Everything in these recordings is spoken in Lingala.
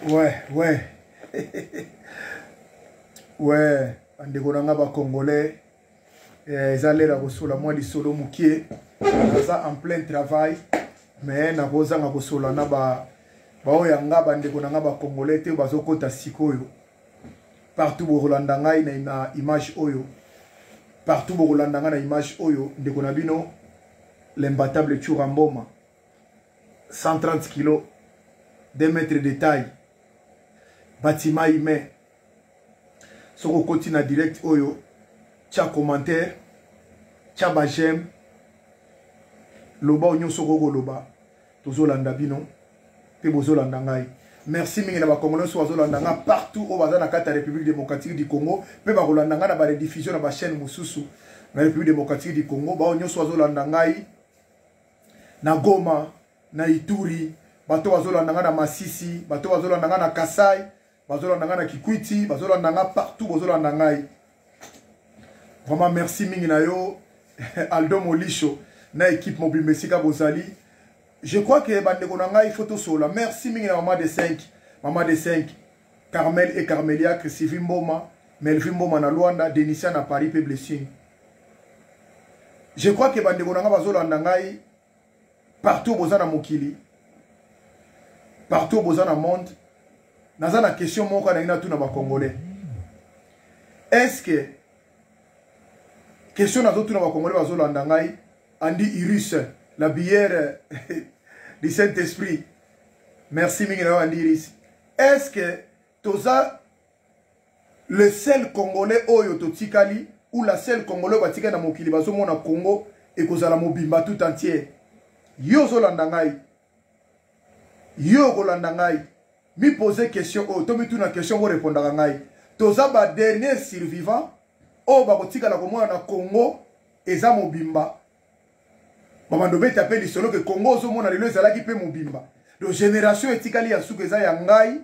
Ouais. Ouais, andeko nanga ba congolais ezalera kosola mwa lisolo mukie naza en plein travail mais nakozanga kosola na ba oyanga bandeko nanga ba congolais te bazokota sikoyo partout bokolanda ngai na image oyo partout bokolanda ngai na image oyo ndeko na bino l'imbattable Churamboma 130 kilos 2 mètres de taille bâtiment humain soko koti na direct oyo tia commentaire tia ba j'aime loba onyo soko koloba tozolanda bino pe bozolanda ngai merci mingi na ba congolais so bazolanda nga partout au bazana na kata République démocratique du Congo pe ba kolanda nga na ba rediffusion na ba chaîne mususu na République démocratique du Congo ba onyo so bazolanda ngai na Goma na Ituri bato bazolanda nga na Masisi bato bazolanda nga na Kasai bazolanda nga na Kikwiti bazolanda nga partout bazolanda ngai vraiment merci mingi na yo Aldo Molisho na équipe mobile mesika bozali. Je crois que bandeko na ngai photo sola merci mingi na maman de 5 Carmel et Carmelia Sylvie Mboma Melvin Mboma na Luanda Denisia na Paris pe blessing. Je crois que bandeko na ngai bazolanda ngai partout bozana mokili partout bozana monde. Naza na question moko na ina tout na ba congolais. Est-ce que question na tout na ba congolais bazolanda ngai andi Iris la bière du Saint-Esprit. Merci mingi na andi Iris. Est-ce que toza le seul congolais oyo totikali ou la seule congolais batika na mokili bazomona Congo et kozala mobimba tout entier. Yo zolanda ngai. Yo kolanda ngai. Mi poser question oh to mi tuna question pour répondre à ngai. Toza ba dernier survivant o ba kotika la komona na Congo eza mobimba. Bamando beta pe lisolo que Congo zo mona lelo ezalaki pe mobimba. Donc génération etikali ya suku eza ya ngai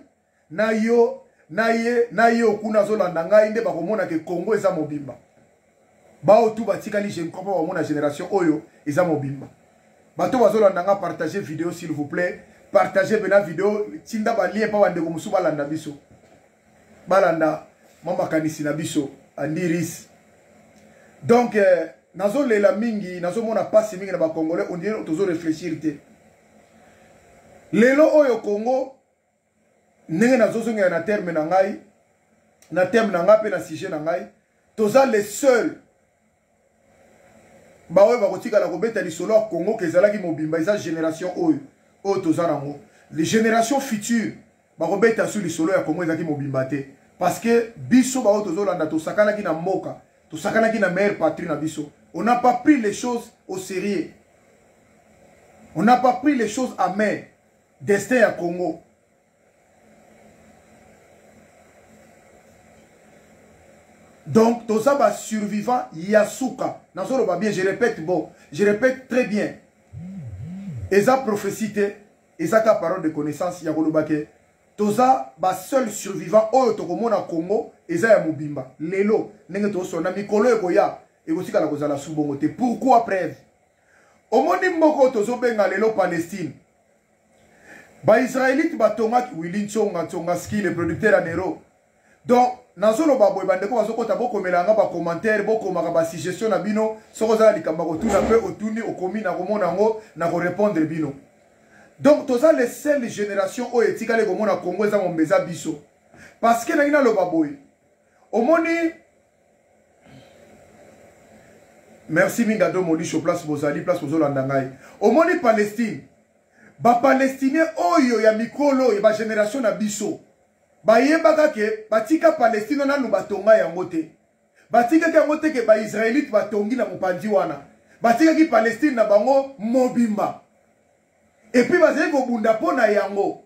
na yo na ye kuna zo landa ngai nde ba komona que Congo eza mobimba. Ba o tu batikali je ne comprends pas mona génération oyo eza mobimba. Bato bazo landa nga partager vidéo s'il vous plaît. Partagez bien la vidéo. Tinda ba lien pa wande ko musu balanda biso. Balanda mama kanisi na biso andiris. Donc nazo lela mingi nazo mona passe mingi na ba congolais on dirait tozo réfléchir té. Lelo oyo Congo ndenge nazo zonga na terme na ngai na terme na nga pe na sujet na ngai toza les seuls ba oyo ba kotika la kobeta lisolo a Congo kezalaki mobimba eza génération oyo les générations futures bakobeta sur lisolo ya Congo ezaki mobimba te parce que biso ba tozolanda to sakana ki na mboka to sakana ki na meilleure patrie na biso. On n'a pas pris les choses au sérieux. On n'a pas pris les choses à main. Destin à Congo. Donc toza ba survivant Yasuka. Nazolo ba bien je répète bon, je répète très bien. Eza prophécité, eza ka parole de connaissance ya kolobake. Toza ba seul survivant oyo tokomona Congo, eza ya mobimba. Lelo ndenge toso na mikolo ekoya ekosika la kozala subongo te. Pourquoi preuve? Omoni moko tozo benga lelo Palestine. Ba Israélite batonga Willy Ntsonga ski le producteur à Nero. Donc nazolo ba boy bandeko bazokota boko melanga ba commentaire boko maka ba suggestion na bino soko za likamba ko tuna pe otuni okomi na komona ngo na ko répondre bino. Donc toza les seules générations o etika le komona Congo za mombeza biso. Parce que na ina lo ba boy. Omoni merci Mingado Molisho place Bozali place Bozolanda ngai. Omoni Palestine. Ba Palestinien oyo ya mikolo ya ba génération na biso. Ba yebaka ke batika Palestine na lubatonga yango te. Batika ke yango te ke ba Israélite batongi na mopandi wana. Batika ki Palestine na bango mobimba. Et puis bazali ko bunda pona yango.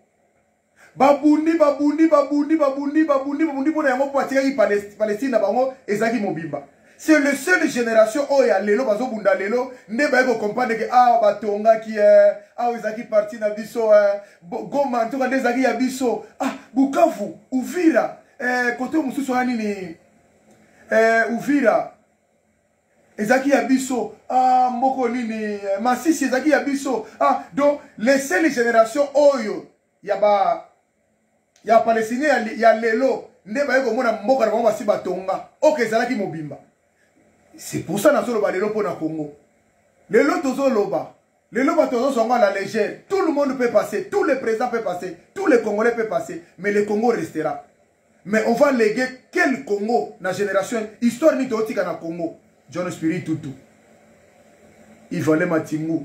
Babundi pona yango po batika ki Palestine na bango ezaki mobimba. C'est le seul génération oya lelo bazo bunda lelo nde ba ko comprendre que batonga ki ezaki parti na biso Goma ntoka ndezaki ya biso Bukavu Uvira kote mususu nini Uvira ezaki ya biso mboko nini Masisi ezaki ya biso donc les seules générations oyo ya ba ya Palestinien ya lelo nde ba yeko mona mboka na bango basi batonga oke ezalaki mobimba. C'est pour ça nazo loba lelo pona Congo. Lelo tozo loba. Lelo ba tozo songa à la légère. Tout le monde peut passer, tous les présidents peuvent passer, tous les Congolais peuvent passer, mais le Congo restera. Mais on va léguer quel Congo na génération histoire ni totika na Congo. John Spirit Tutu. Il valait Matingu.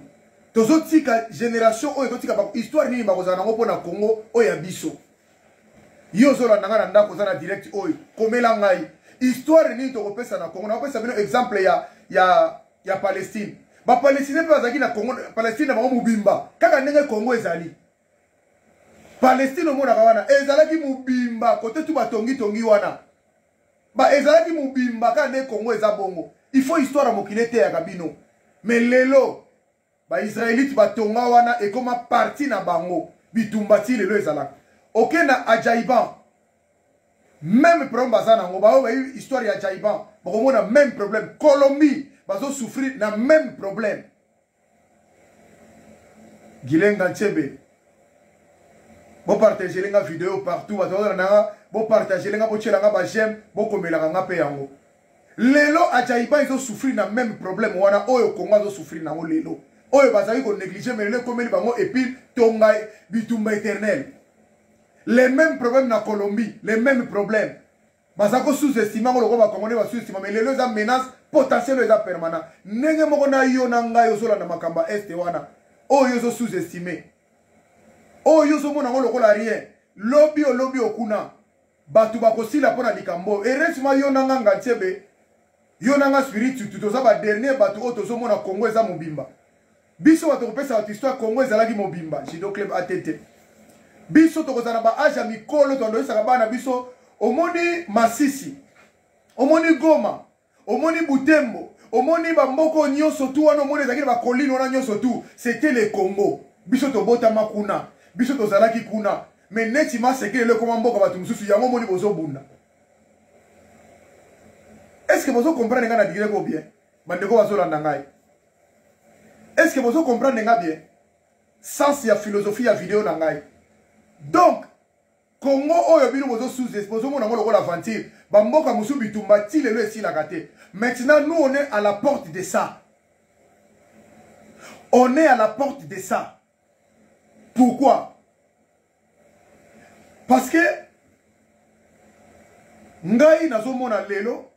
Tozo tika génération oyo totika ba histoire ni ba kozana ngo pona Congo oya biso. Yo zo la nanga na kozana direct oyo komela ngai. Histoire ni to kopesa na Congo. Na kopesa bino exemple ya Palestine. Ba Palestine pe bazaki na Congo, Palestine na mubimba. Kaka ndenge Congo ezali. Palestine au monde wana ezalaki mubimba côté tout batongi tongi wana. Ba ezalaki mubimba ka ne Congo ezabongo. Il faut histoire mokile te ya kabino. Mais lelo ba Israélite batonga wana et comme parti na bango bitumbati lelo ezalaka. Okena Ajaiban. Même problème bazana ngo ba histoire ya Ajaiban. Ba même problème. Colombie bazo souffrir na même problème. Gilenga Tchebe. Vous partagez les vidéos partout, vous partagez les j'aime, vous commentez les yango. Lelo Ajaiba ils ont souffert na même problème wana oyo Congo ont souffert na lelo. Oyo bazali ko négliger mais le comme bango et puis tonga bitumba éternel. Les mêmes problèmes na Colombie, les mêmes problèmes. Bazako sous-estimé ngo ba Congolais ba sous-estimé mais lelo za menace potentielle eza permanent. Nenge moko na yo na ngai ozola na makamba est wana. Oyo zo sous-estimé. Oh yo somo nango lokola rien lobby okuna batu bakosila pona likambo eresima yo nanga ngatiebe yo nanga spirit tutoza ba dernier batu otozo mona Congo eza mobimba biso bato kopesa ba histoire Congo ezalaki mobimba Jido Club ATT biso tokozana ba aja mikolo tondo isaka bana biso omoni Masisi omoni Goma omoni Butembo omoni ba mboko nyonso tu wana omoni ezaki ba colline wana nyonso tu c'était le Congo biso tobota makuna biso tozalaki kuna mais neti maseke le comment mboka batu mususu yango moni bozo bunda. Est-ce que vous comprenez nga na digre ko bien bandeko bazolanda ngai? Est-ce que vous comprenez nga bien sens ya philosophie ya vidéo na ngai? Donc Congo oyo bino bozo sous bozo mona ngo lokola aventure ba mboka mususu bitumba ti lelo esila kate. Maintenant nous on est à la porte de ça. On est à la porte de ça. Pourquoi? Parce que ngai nazomona lelo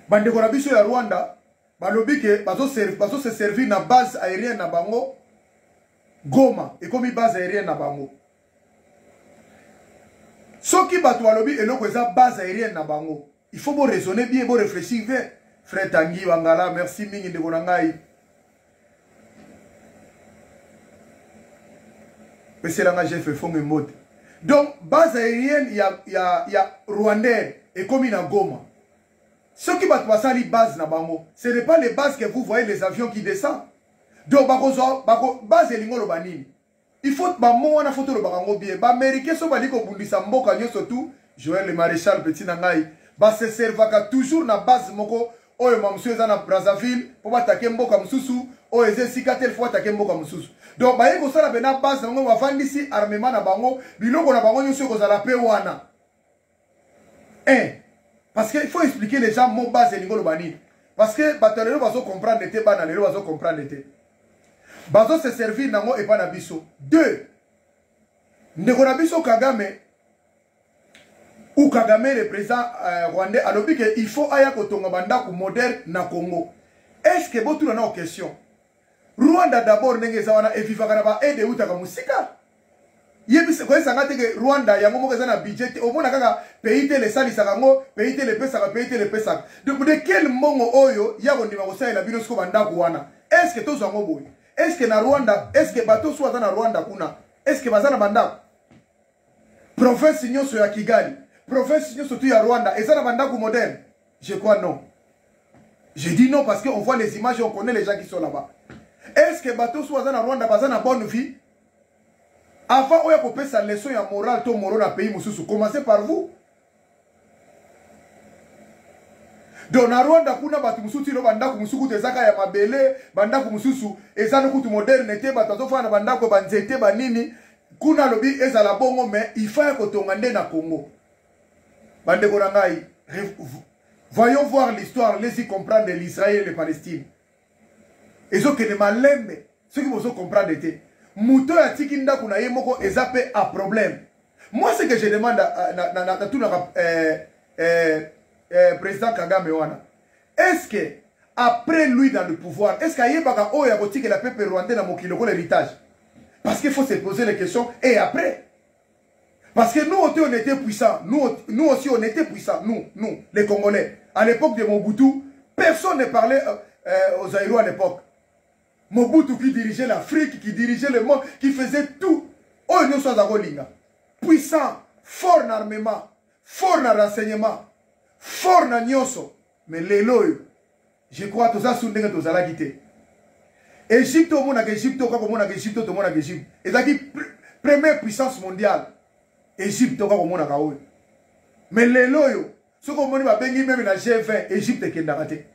bandeko na biso ya Rwanda balobi ke bazo se servir na base aérienne na bango Goma et comme base aérienne na bango. Soki bato balobi eloko eza base aérienne na bango. Il faut bon raisonner bien, bon réfléchir bien. Frère Tanguy Wangala, merci mingi ndeko na ngai. C'est là j'ai fait fond mode. Donc base aérienne il y a Rwandais et comme il a Goma. Ceux qui battent passer les bases na bango, ce n'est pas les bases que vous voyez les avions qui descendent. Donc base elingolo banini. Il faut ba mo wana photo lo bango bien. Ba américain so bali ko bundisa mboka nyo surtout Joël le maréchal petit na ngai. Ba se servaka toujours na base moko oyo mamsu eza na Brazzaville pour attaquer mboka mususu oyo eze sikatel fois attaquer mboka mususu. Donc ba yeko sala bena base na ngo bafandisi armement na bango biloko na bango nyonso ko zala pe wana. Parce qu'il faut expliquer les gens mon base elingolo bani. Parce que batalelo bazo comprendre était bana lelo bazo comprendre était. Bazo se servir nango et pas na biso. 2. Ndeko na biso Kagame ou Kagame le président rwandais a dit qu'il faut aya kotonga bandako moderne na Congo. Est-ce que botu na question? Rwanda d'abord ndenge zawana e vivaka na ba aide utaka musika. Yebise ko esanga teke Rwanda yango moko eza na budget au mona kaka pays te le salisaka ngo pays te le pesaka pays te le pesaka. De quel mongo oyo ya kondima ko saela bino siko bandako wana? Est-ce que tozo ngo boy? Est-ce que na Rwanda, est-ce que bateau soit dans Rwanda kuna? Est-ce que bazana banda? Province nyonso ya Kigali, province nyonso tu ya Rwanda, ezana banda ku moderne? Je crois non. Je dis non parce qu'on voit les images et on connaît les gens qui sont là-bas. Est-ce que bateau soit dans Rwanda bazana bonne vie? Avant on y a coupé sa leçon ya morale to moro na pays mususu. Commencez par vous. Donc na Rwanda kuna batu mususu lo bandako musuku tezaka ya mabele bandako mususu ezana kutu moderne te batazo fana bandako banzete banini kuna lobi ezala bongo mais il faut que tongande na Congo. Bande korangai, voyons voir l'histoire, laissez comprendre l'Israël et le Palestine. Et ce que les malembe, ceux qui vont comprendre était, Mouto ya tikinda kuna yemoko ezape à problème. Moi ce que je demande à tout le président Kagame wana, est-ce que après lui dans le pouvoir, est-ce qu'il y a baka o ya botiki la peuple rwandais dans mokiloko l'héritage? Parce qu'il faut se poser les questions et après. Parce que nous on était puissants, nous aussi on était puissants, nous les Congolais. À l'époque de Mobutu, personne ne parlait aux Zaïrois à l'époque. Mobutu qui dirigeait l'Afrique, qui dirigeait le monde, qui faisait tout. Oh, nous sommes à Golinga. Puissant, fort en armement, fort en renseignement, fort en nyoso. Mais les lois, je crois que tout ça, c'est tout ça la quitté. Égypte, au monde, Égypte, au monde, Égypte, au monde, Égypte. Et ça qui première puissance mondiale. Égypte, au monde, mais les lois, ce qu'on m'a dit, même dans G20, Égypte qui est raté.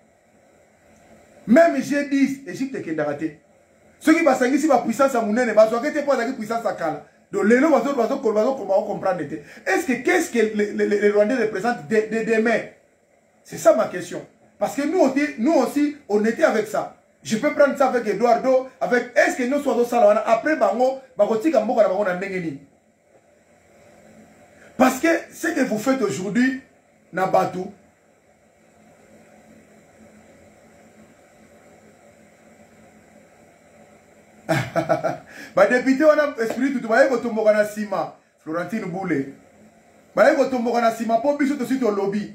Même G10, Égypte qui est raté. Ceux qui passent ici, la puissance à Mounene, parce que pas la puissance à Kala. Donc les lois, on comprendre. Est-ce que qu'est-ce que les Rwandais représentent demain? C'est ça ma question. Parce que nous aussi, on était avec ça. Je peux prendre ça avec Eduardo, avec est-ce que nous sommes salon après bango, bagotika mboka na bango na ndengeni. Parce que ce que vous faites aujourd'hui, Nabatou, député, on a esprit tout le monde na sima, Florentine Boulé. Baye ko tomboka na sima po biso to sito lobby.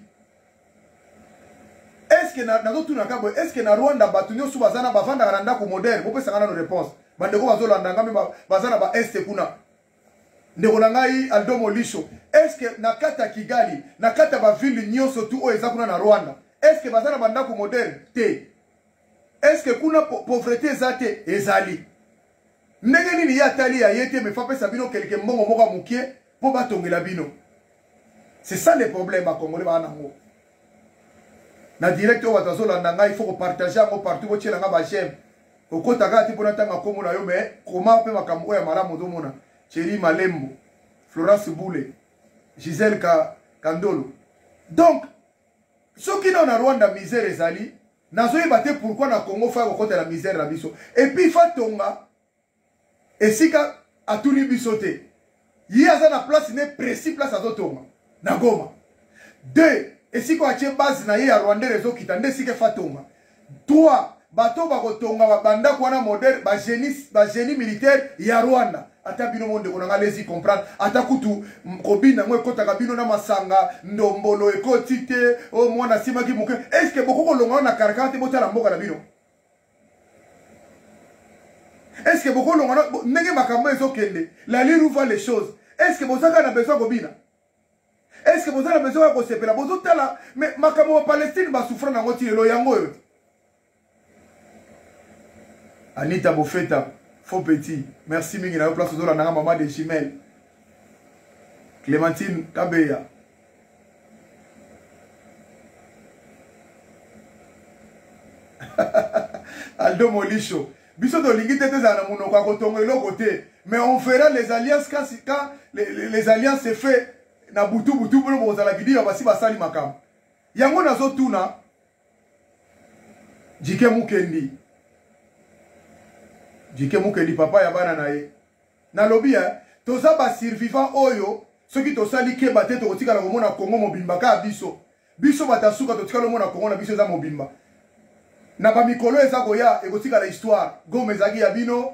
Est-ce que na tout na kabo, est-ce que na Rwanda batunyo su bazana bavanda randa ko moderne, po pesa ngana no réponse. Bandeko bazolanda ngame bazana ba este kuna. Ndeko ngai Aldo Molisho. Est-ce que na kata Kigali, na kata ba ville nyonso tu o ezakuna na Rwanda? Est-ce que bazana banda ko moderne te? Est-ce que kuna pauvreté zate ezali? Ndenge nini ya tali ya yete me fa pesa bino quelque mbongo moka mukie po batongela bino. C'est ça le problème à Congolais banango. Na direct o batazo landa ngai il faut partager ngo partout bo tshela nga ba j'aime. Okota ga ti pona tanga komo na yo me koma pe makambo ya malamu do mona. Thierry Malembo, Florence Boulé, Gisèle Kandolo. Donc ceux qui n'ont na Rwanda misère ezali, nazo yebate pourquoi na Congo fa okota la misère na biso. Et puis fa tonga esika atuni bisote. Yi aza na place ne précis place azotonga. Na Goma. 2. Esiko ache base na ye ya Rwanda rezo kitande sike fatonga. 3. Bato bakotonga banda kwana modèle ba génie militaire ya Rwanda. Ata bino monde konanga lezi comprendre. Ata kutu kobina ngwe kota kabino na masanga ndombolo ekotite o mwana sima ki muke. Est-ce que boko kolonga na karakate botala mboka na bino? Est-ce que boko kolonga ndenge makambo ezokende? La lire voit les choses. Est-ce que bozaka na besoin kobina? Est-ce que vous avez besoin de se faire? Vous avez là, mais ma Palestine va souffrir dans votre île. Anita Bofeta, faux petit. Merci, Mingi, na place de la maman de Chimel. Clémentine Kabeya. Aldo Molisho. Biso de l'ingité des anamono kwa kotongo l'autre côté. Mais on fera les alliances quand les alliances se fait. Na butu bolo bozala bidiyo basi basali makam. Yango nazo tuna Jike Mukendi. Jike Mukendi papa ya bana na ye. Na lobi toza ba survivant oyo soki tosali ke bate to kotika la komona Kongo mobimba ka biso. Biso batasuka totika lo mona Kongo na biso za mobimba. Na ba mikolo eza koya ekotika la histoire. Goma ezaki ya bino.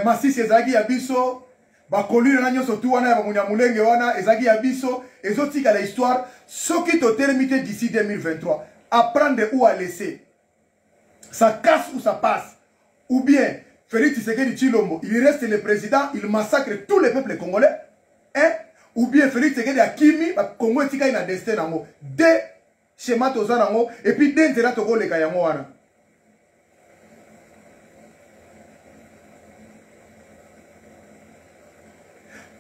Masisi ezaki ya biso. Bakolire na nyoso tu wana ya bamunya mulenge wana ezaki ya biso ezotika la histoire soki to terminer d'ici 2023 apprendre où à laisser ça casse ou ça passe ou bien Félix Tshisekedi Tshilombo il reste le président il massacre tous les peuples congolais hein ou bien Félix Tshisekedi akimi ba Congo etika ina destin nango de schéma toza nango et puis denzela to koleka yango wana.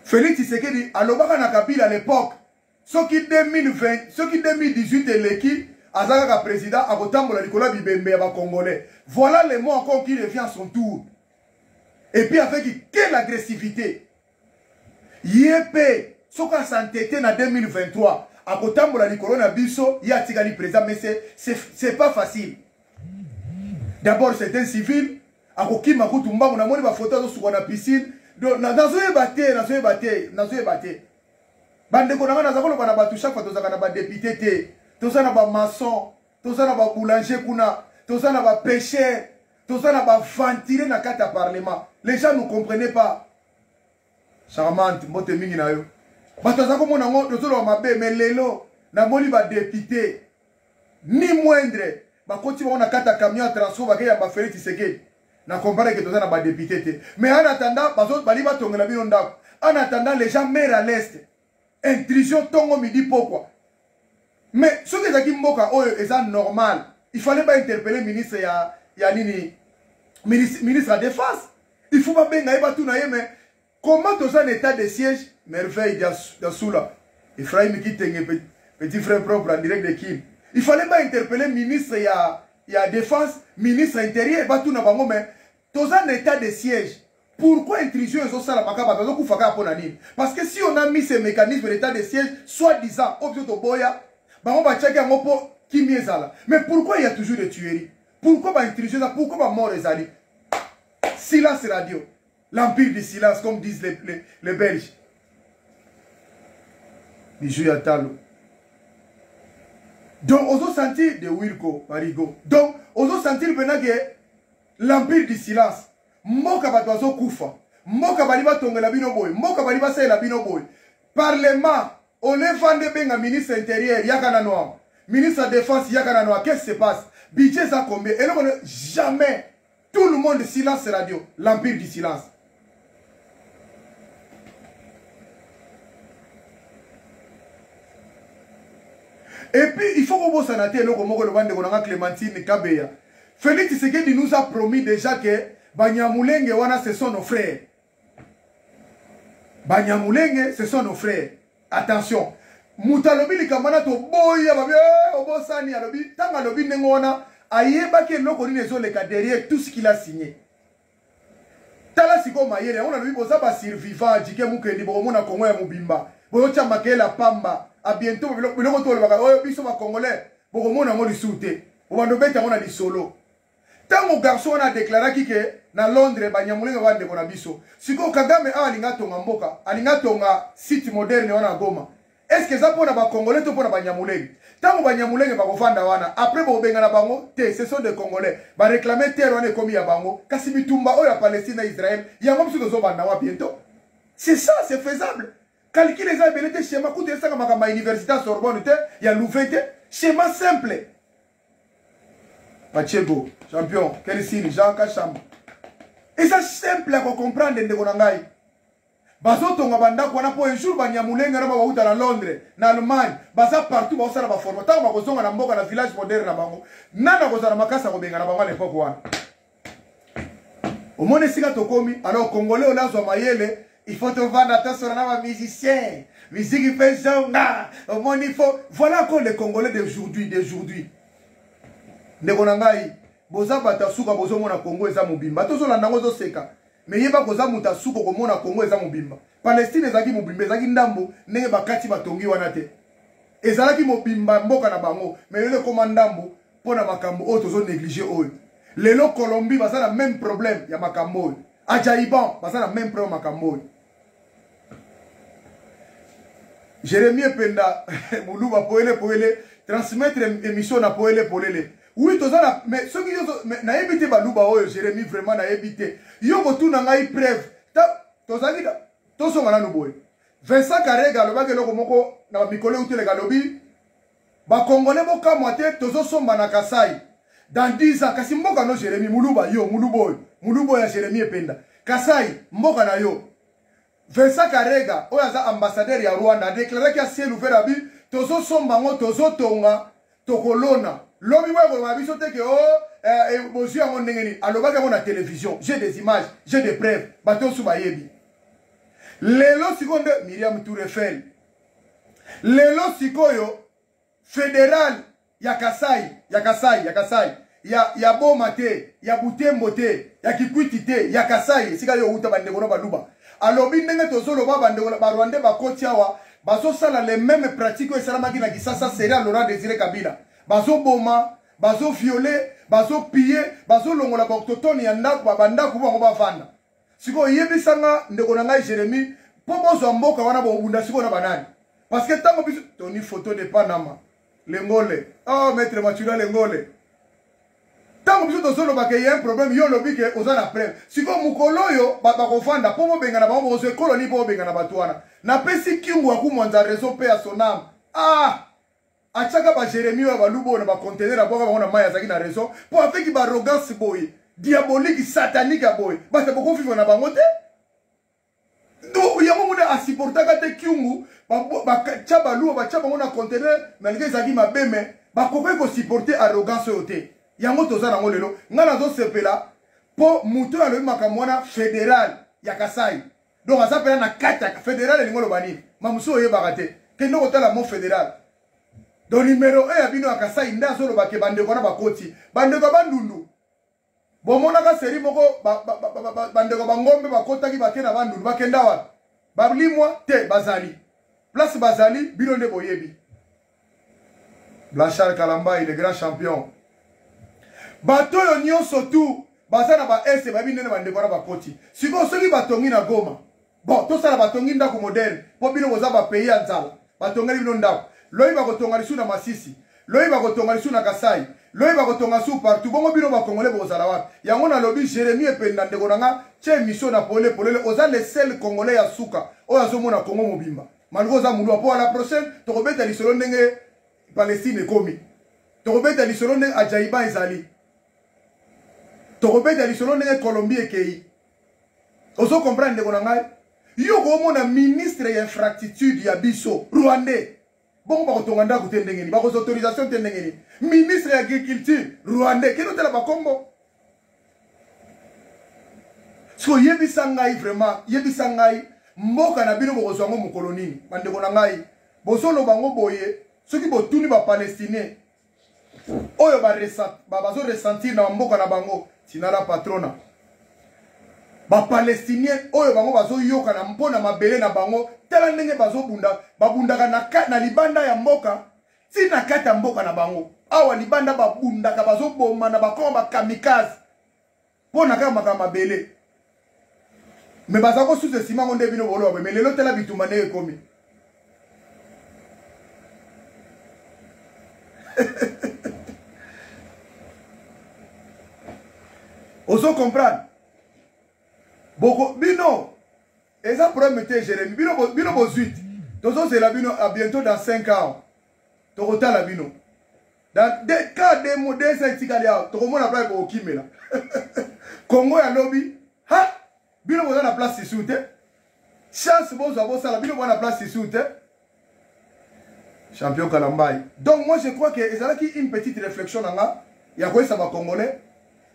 Félix Tshisekedi alobaka na Kabila à l'époque ce qui 2020 ce qui 2018 eleki azaka président akotambola likola bibembe ya ba congolais. Voilà les mots encore qui revient à son tour. Et puis avec quelle agressivité. Yépé, ce qu'on s'entêté en 2023, à côté de la corona biso, il y a tigani présent, mais c'est pas facile. D'abord, c'est un civil, à côté de la Koutumba, on a montré ma photo sur la piscine. Dans une bataille, bande konanga na zakolo bana batu chaque fois tozaka na ba député toza na ba maçon toza na ba boulanger kuna toza na ba pêcheur toza na ba ventiler na kata parlement les gens ne comprenaient pas charmante mbote mingi na yo bato zako mona ngo tozolo mabe mais lelo na moni ba député ni moindre ba koti ba na kata camion transport ba ke ya ba Félix Tshisekedi na comparer que toza na ba député mais en attendant bazo bali ba tongela bino ndako en attendant les gens meurent à l'est. Intrusion tongo midi pourquoi. Mais ce que zaki mboka oyo est normal. Il fallait pas interpeller ministre ya nini ministre de défense. Il faut pas benga eba tout na mais comment tu as un état de siège merveille d'Assoula. Ephraim qui tenge petit frère propre en direct de Kim. Il fallait pas interpeller ministre ya défense, ministre intérieur eba tout na bango mais tu as un état de siège. Pourquoi intrusion est ça la makaba parce que si on a mis ces mécanismes d'état de siège, soi-disant, mais pourquoi il y a toujours des tueries? Pourquoi intrusion? Pourquoi mort les alliés? Silence radio. L'empire du silence, comme disent les Belges. Bijou Yatalo. Donc, on a senti de Wilco, Marigo. Donc, on a senti l'empire du silence. Moka batwazo kufa. Moka baliba tongela bino boy. Moka baliba saela bino boy. Parlement. On est vende benga ministre intérieur. Yakana noir. Ministre de défense. Yakana noir. Qu'est-ce qui se passe? Budget ça combien? Et là, jamais. Tout le monde silence radio. L'empire du silence. Et puis, il faut qu'on s'en attende. Le Clémentine Kabeya. Félix Tshisekedi nous a promis déjà que Banyamulenge wana ce sont nos frères. Banyamulenge ce sont nos frères. Attention. Mutalobi likamana to boya babe obosani alobi tanga lobi nengona ayeba ke loko ni ezoleka derrière tout ce qu'il a signé. Tala siko mayele on a lobi boza ba survivant jike mukendi bomona Kongo ya mubimba. Boyocha makela pamba. A bientôt biloko to lebaka oyo biso ba congolais bokomona ngo lisute. Obando beta ngona di solo. Tant mon garçon a déclaré que na Londres Banyamulenge wande kona biso. Siko Kagame a alinga tonga mboka, alinga tonga site moderne wana Goma. Est-ce que ça pona ba Congolais to pona Banyamulenge? Tant Banyamulenge ba kofanda wana, après ba benga na bango, ce sont des Congolais. Ba réclamer terre wana komi ya bango, kasi bitumba o ya Palestine et Israël, ya ngom suko zo banda wa bientôt. C'est ça, c'est faisable. Calculer les abilités schéma coûte ça comme ma université Sorbonne te, ya Louvain te, schéma simple. Pachego, champion, quel signe, Jean Kachamba. Et ça simple à comprendre de Konangai. Bazo tonga banda kwana po un jour Banyamulenge na ba uta na Londres, na Allemagne, baza partout ba osala ba forme. Tango ba kozonga na mboka na village moderne na bango. Nana kozala makasa ko benga na bango à l'époque wana. Au monde sika tokomi, alors Congolais on a zo mayele, il faut te vendre attention na ba musicien. Musique qui fait zonga. Au monde il faut voilà encore les Congolais d'aujourd'hui. Nekonangai boza bata suka bozo mona Congo eza mobimba tozo landa ngozo seka mais yeba koza muta suko ko mona Congo eza mobimba Palestine ezaki mobimba ezaki ndambo ndenge bakati batongi wana te ezalaki mobimba mboka na bango mais lelo koma ndambo pona makambo o tozo négliger oyo lelo Colombie baza na même problème ya makambo oyo Adjaiban baza na même problème makambo oyo Jérémie Penda Muluba poele transmettre émission na poele oui, mais ceux qui ont évité Balouba, Jérémie, vraiment, n'a évité. Yo, tout n'a pas eu preuve. Tout ça, on boy. Vincent Karega, le bague, le moko, n'a pas micolé ou le galobi. Ba Congolais, boka moite, tozo somba na Kasai. Dans 10 ans, kasi mboka no Jérémie, Muluba, yo, Muluboy, Jérémie Penda. Kasai, mboka na yo. Vincent Karega, oyaza ambassadeur ya Rwanda, a déclaré qu'il y a ciel ouvert à but, tozo somba ngo, tozo tonga, tokolona. L'homme à la télévision, j'ai des images, j'ai des preuves. Bateau sous Bayebi. Lelo seconde Myriam Tourefel. Lelo sikoyo fédéral Yakasai. ya boma te, ya butembo te, ya kikwiti te, ya kasai, sika yo uta bandeko na baluba. Alobi ndenge tozolo ba bandeko ba Rwanda ba koti awa, bazo sala les mêmes pratiques et salamaki na kisasa Sera Laurent Désiré Kabila. Bazo boma, bazo violer, bazo piller, bazo longola ba autotone ya ndako banda kuba ngo bavanda. Siko yebisanga ndeko na ngai Jérémy, pomo zo mboka wana bo bunda siko na banani. Parce que tango biso toni photo de Panama. Lengole. Oh maître Machula Lengole. Tant que vous avez un problème, vous avez un problème. Si vous avez un problème, vous avez un problème. Vous avez un problème. Vous avez un problème. Na pesi kingu akumonza réseau pe à son âme. Ah! Achaka ba Jérémy wa balubo na ba conteneur aboka ba na maya zaki na réseau. Pour avec ba arrogance boy, diabolique, satanique boy. Ba te boko vivre na bango te. Do yango muna asupporta ka te kingu ba chaba luo ba chaba na conteneur malgré zaki mabeme ba ko ko supporter arrogance yote. Yango toza nango lelo ngana zo sepela po muto alo makamwana fédéral ya Kasai donc ça pela na kata fédéral lingo lo bani mamuso ye bakate kendo kotala mo fédéral donc numéro 1 ya bino ya Kasai nda zo lo bake bande kona bakoti bande ko bandundu bomona ka seri moko bande ko bangombe bakota ki bakena bandundu bakenda wa balimwa te bazali place bazali bino nde boyebi Blanchard Kalamba il est grand champion. Bato yo nyonso tu basana ba ese babine na bande ba koti siko soki batongi na Goma bon to sala batongi ndako moderne po bino boza ba pays ya nzala batonga bino ndako loyi ba kotonga lisu na Masisi loyi ba kotonga lisu na Kasai loyi ba kotonga su partout bongo bino ba congolais bozala wapi yango na lobi Jérémy ependa ndeko nanga che mission na polele oza le seul congolais ya suka oyo azomona Congo mobimba malgré za mulwa po à la prochaine to kobeta lisolo ndenge Palestine ekomi to kobeta lisolo ndenge Ajaiba ezali Tokobeta lisolo ndenge Colombie ekei. Ozo comprendre ndeko na ngai. Yo ko mona ministre ya infrastructure ya biso Rwandais. Bongo ba kotonga ndako te ndenge ni. Ba ko autorisation te ndenge ni. Ministre ya agriculture Rwandais. Keno tela ba kombo. So yebisa ngai vraiment, yebisa ngai mboka na bino boko zongo mokolo nini. Bandeko na ngai. Bosolo bango boye, soki botuni ba palestinien. Oyo bazo ressentir na mboka na bango tinala patrona ba palestinien oyo bango bazo yoka na mpona mabele na bango tala ndenge bazo bunda babundaka na libanda ya mboka tina kata mboka na bango awa libanda babundaka bazo bomba na bakoma kamikaze pona kaka makama mabele me bazako sous simango nde bino bolo me lelo tala bituma ne ekomi Oso comprendre. Boko bino. Et ça problème était Jérémy. Bino bo suite. Tozo c'est la bino à bientôt dans 5 ans. Tokota la bino. Dans des cas de modèles intikalia, toko mona place ko kimela. Congo ya lobby. Ha? Bino bo na place sous te. Chance bo ça la bino bo na place sous te. Champion Kalambai. Donc moi je crois que ezala ki une petite réflexion nanga ya ko ça ba congolais.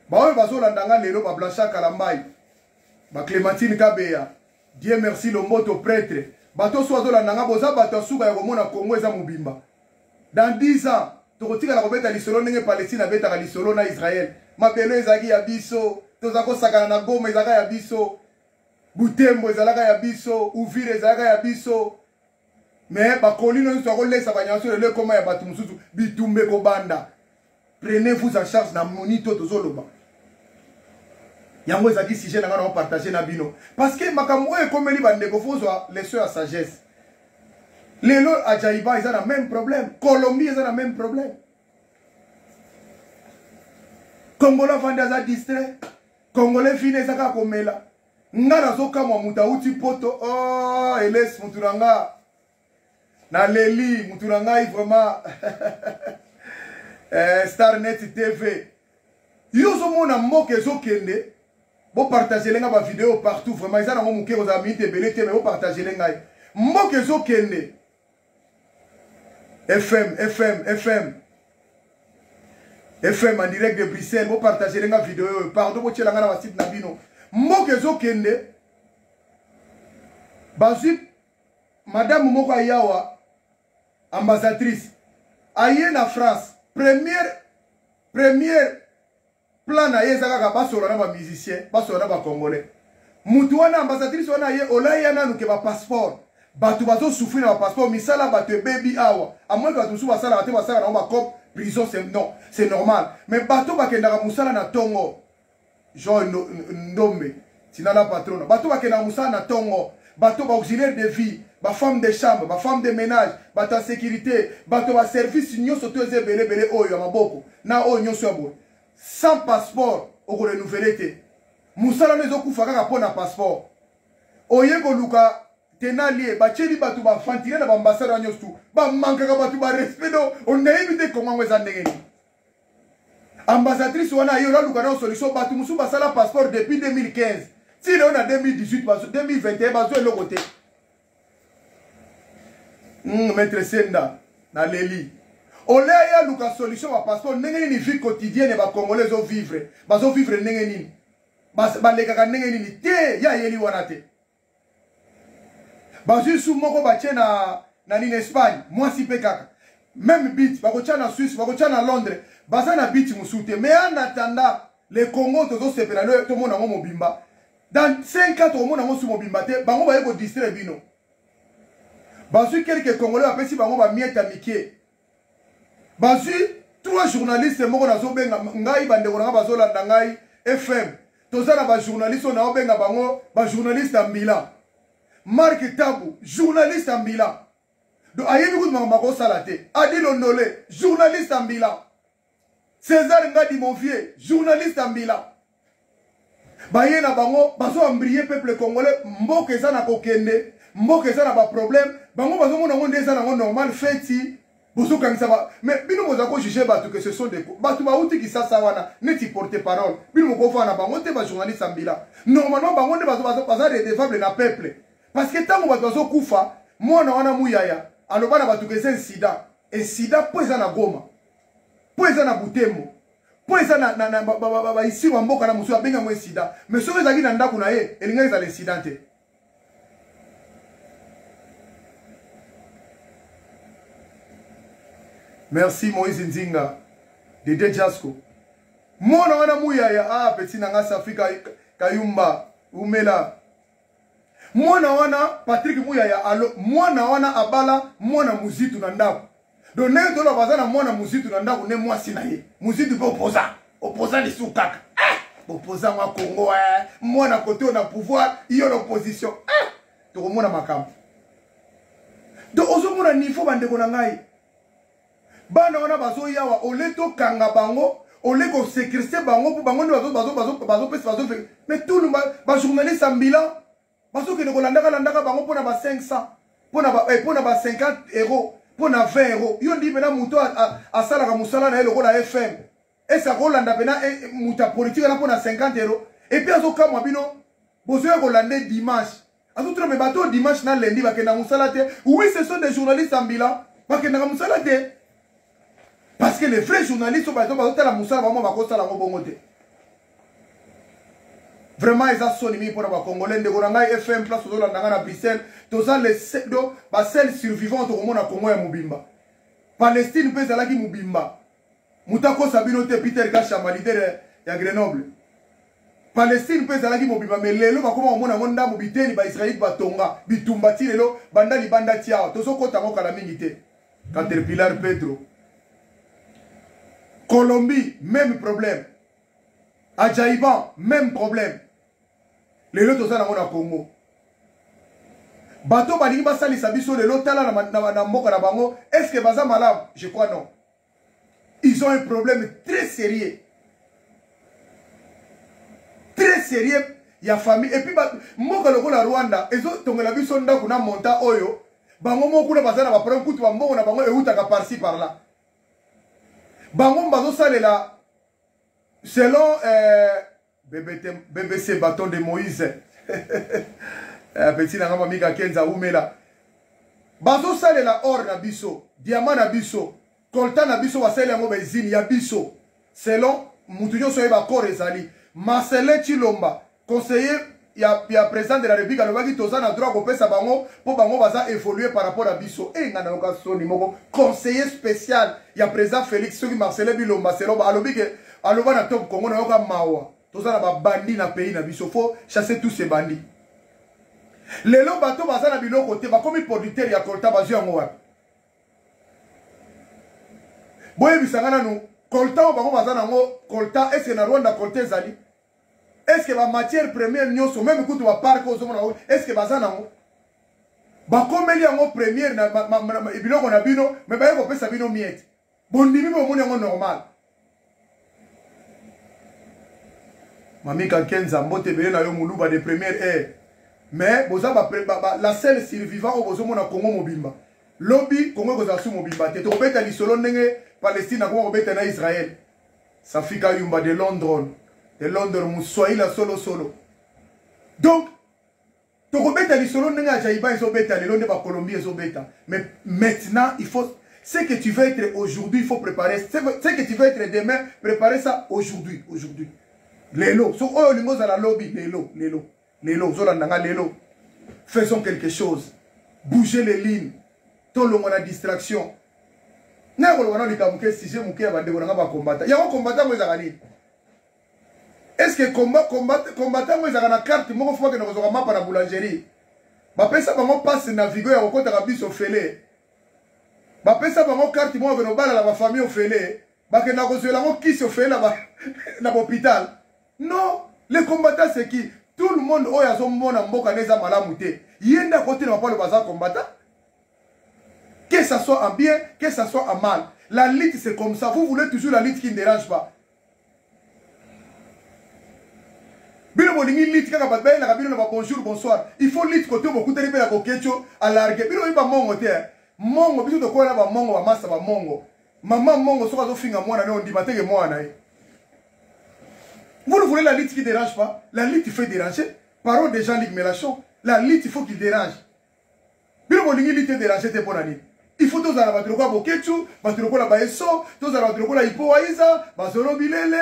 Ba bazo landanga lelo ba Blanchard Kalambai. Ba Clémentine Kabeya. Dieu merci le moto prêtre. Bato so landanga boza bato suka ya komona Congo eza mobimba. Dans 10 ans, tokotika la kobeta lisolo ndenge Palestine abeta lisolo na Israël. Mabelo ezaki ya biso, tozako sakana na Goma ezaka ya biso. Butembo ezalaka ya biso, Uvira ezalaka ya biso. Mais bakolino nso akolesa banyanso le koma ya batu mususu bitumbe ko banda. Prenez-vous en charge na monito tozoloba. Yango ezaki sujet na ngana partager na bino parce que makambo e komeli bandeko fozwa leçon à sagesse. Lelo Ajaiba ils ont le même problème, Colombie ils ont le même problème. Congolais vandaza distrait, Congolais fine saka komela. Ngana zoka mwa mutauti poto oh eles muturanga. Na leli muturanga vraiment Starnet TV. Yo zo mona mboke zo kende. Bo partager lenga ba vidéo partout vraiment ils ont moké aux amis te belé te mais bo partager lenga. Mboke zo kende. FM en direct de Bruxelles. Bo partager lenga vidéo pardon bo tchelanga na site na bino. Mboke zo kende. Bazip Madame Moko Ayawa ambassadrice aye na France première plan na ye ezaka basola na ba musicien basola na ba congolais mutu wana ambassadrice wana ye olaya nanu ke ba passeport batu bazo souffrir na ba passeport misala batu baby awa à moins que batu su basala batu basala na ba cop prison c'est non c'est normal mais batu bakendaka musala na tongo Jean Ndombe sinala patron batu bakendaka musala na tongo batu ba auxiliaire de vie ba femme de chambre ba femme de ménage batu en sécurité batu ba service nyonso to ezebele bele oyo ya maboko na oyo nyonso ya boye sans passeport au renouveler te musala nezo kufa kaka pona passeport oye koluka tenalie bacheli batu ba fantile na ambassade ya nyonso ba manka batu ba respect do on éviter comment weza ndengeni ambassadrice wana yo la luka na solution batu musu basala passeport depuis 2015 si le on a 2018 baso 2021 baso le côté maître Senda na leli Olé ya luka solution wa passeport ndenge ni vie quotidienne ba congolais zo vivre ndenge nini ba lekaka ndenge nini te ya yeli wana te bazu su moko ba tena na nini Espagne moi si pe kaka même bit ba ko tena Suisse ba ko tena Londres baza na bit musute mais en attendant le Congo to se pela le to mona ngo mobimba dans 5 ans to mona ngo su mobimba te bango ba yeko distraire bino bazu quelques congolais apesi bango ba mieta mikie bazu 3 journalistes moko na zo benga ngai bande ko na bazolanda ngai FM tozala ba journaliste na obenga bango ba journaliste en bilan Marc Tabu journaliste en bilan do ayebi ku mama ko salate Adilo Ndole journaliste en bilan César Ngadi Monvier journaliste en bilan baye na bango bazo embrier peuple congolais mboka eza na kokende mboka eza na ba problème bango bazo mona ngo ndeza na ngo normal feti bozo kangisa ba mais bino boza ko juger batu que ce sont des batu ba uti ki sasa wana neti porter parole bino ko fa na bango te ba journaliste en bilan normalement bango nde bazo redevable na peuple parce que tango batu bazo kufa mona wana muyaya aloba na batu que c'est incident po eza na Goma po eza na Butembo po eza na ba ici wa mboka na musu abenga mo incident mais soki ezaki na ndako na ye elinga eza l'incident te. Merci Moïse Nzinga de Jasco. Mona wana muyaya petit nanga Afrika Kayumba Umela. Mona wana Patrick muyaya alo mona wana abala mona muzitu na ndako. Donc ne dola bazana mona muzitu na ndako ne mwasi na ye. Muzitu pe opposant les soukaka. Opposant wa Congo mona côté on a pouvoir, yo l'opposition. To mona makambo. Donc ozo mona niveau bande ko na ngai. Bana wana bazo yawa oleto kanga bango oleko sécurité bango pour bango bazo mais tout le ba journaliste en bilan bazo ke ko landaka bango pona ba 500 pona ba 50 euros pona 20 euros yo ndi bena muto a sala ka musala na eloko la FM et ça ko landa bena muta politique na pona 50 euros et puis azo kamwa bino bozo ko lande dimanche azo trompe bato dimanche na lundi ba kenda musala te oui ce sont des journalistes en bilan ba kenda musala te. Parce que les vrais journalistes sont par exemple la moussa vraiment bakosa la bongote. Vraiment ils ont sonné pour les Congolais de Goranga FM place aux Landanga à Bruxelles, tous les celles survivantes au monde à Congo et Mubimba. Palestine peut aller qui Mubimba. Moutako Sabinote Peter Kachama leader ya Grenoble. Palestine peut aller qui Mubimba mais lelo ba comment au monde monda mobiteni ba Israël ba Tonga, bitumbati lelo banda libanda tia. Tozo kota ngo kala mingite. Caterpillar Pedro. Colombie, même problème. Adjaïban, même problème. Les lots sont dans Congo. Bateau Balingi Basali Sabiso, les lots tala na Moka na Bango. Est-ce que Baza malade? Je crois non. Ils ont un problème très sérieux. Très sérieux. Il y a famille. Et puis, Moka le la Rwanda, ils ont tombé la biso nda kuna monta oyo. Bango Moku na Bazana va prendre un coup de Bango na Bango et Outaka par-ci par-là. Bango bazo salela selon BBC bâton de Moïse petit nanga mika kenza umela bazo salela or na biso diamant na biso coltan na biso wasele ngo bezini ya biso selon mutunyo soye ba corps ezali Marcelin Chilomba conseiller ya président de la République alobaki toza na droit kopesa bango po bango baza évoluer par rapport à biso et ngana okasoni moko conseiller spécial ya président Félix soki Marcelin Bilomba selomba alobi ke aloba na top Congo na yoka mawa toza na ba bandi na pays na biso faut chasser tous ces bandits lelo bato baza na biloko te bakomi producteur ya coltan bazwi yango wapi boyebisanga nanu coltan bango baza nango coltan est-ce que na Rwanda coltan ezali est-ce que ba matière première nyonso même kutu ba parc ozomona est-ce que baza nango bakomeli yango première na biloko na bino mais baye kopesa bino miette bondimi bomoni yango normal Mami Kenza mbote bele na yo muluba de première heure mais boza la seule survivant au bozo mona Congo mobimba lobby Congo koza su mobimba te to beta lisolo ndenge Palestine na Congo beta na Israël ça fika yumba de Londres muswahili solo donc to beta lisolo ndenge ajaiba ezo beta le londe ba Colombie ezo beta mais maintenant il faut ce que tu veux être aujourd'hui il faut préparer ce que tu veux être demain préparer ça aujourd'hui lelo so oyo lingo za la lobby lelo zolandanga lelo faisons quelque chose bouger les lignes to longo na distraction na ko lona likamuke sujet muke ya bande ko ba combattant ya ko combattant mo ezaka nini est-ce que combattant mo ezaka na carte moko fois que na ko mapa na boulangerie ba pesa bango passe na vigo ya ko kota biso fele ba pesa bango carte moko no bala la ba famille au fele ba ke na ko zola ngo kisi au fele na hôpital. Non, les combattants c'est qui? Tout le monde oyo azomona mboka neza malamu te. Yenda côté na pas le bazar combattant. Que ça soit en bien, que ça soit en mal. La lutte c'est comme ça. Vous voulez toujours la lutte qui ne dérange pas. Bino bolingi lutte kaka batbaye na kabino na bonjour bonsoir. Il faut lutte côté beaucoup de la kokecho à larguer. Bino iba mongo te. Mongo biso to ko na ba mongo ba massa ba mongo. Maman mongo soka zo finga mwana ne on dit mateke mwana e. Vous ne voulez la lutte qui ne dérange pas? La lutte, il faut déranger. Parole des gens, Mélenchon. La lutte, il faut qu'il dérange. Mais le lutte déranger, c'est pour l'année. Il faut tous la battre quoi Bokechu, battre la Baesso, tous la battre la Ipoaïza, Bazolo Bilele,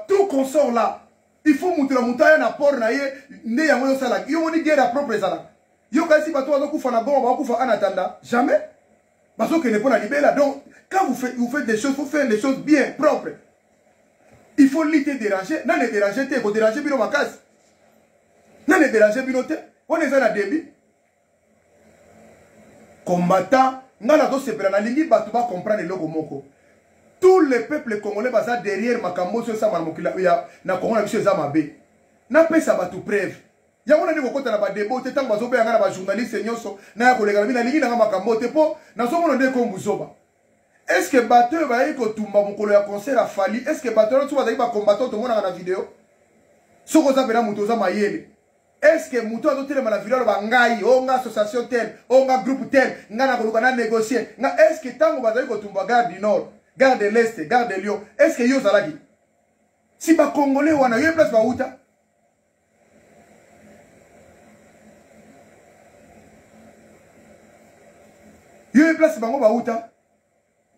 tout qu'on sort là. Il faut monter la montagne à port naïe, né à mon salak. Il y a une guerre à propre salak. Il y a aussi bateau à coup fana bon, à coup en attendant. Jamais. Parce que n'est pas la libéla. Donc, quand vous faites des choses, il faut faire des choses bien propres. Il faut lutter déranger. Non, les déranger, il faut déranger bino ma case. Non, les déranger bino te. On est dans la débit. Combattant, n'a la dose na lingi batu ba comprendre le logo moko. Tous les peuples congolais basa derrière makambo sur ça malmokila ya na Congo na biso za mabe. Na pesa batu preuve. Ya mona ndiko kota na ba débat te tango bazobe nga na ba journaliste nyonso na ya kolega na lingi na makambo te po na so mona ndeko mbuzoba. Est-ce que bateau va y kotumba mokolo ya concert a fali? Est-ce que bateau tu vas y ba combattant tout le monde dans la vidéo? Soko za bena muto za mayele. Est-ce que muto azo tele na vidéo ba ngai onga association tel, onga groupe tel, nga na koluka na négocier. Nga est-ce que tango ba y kotumba garde du nord, garde de l'est, garde de Lyon? Est-ce que yo zalaki? Si ba congolais wana yo place ba uta. Yo place bango ba uta.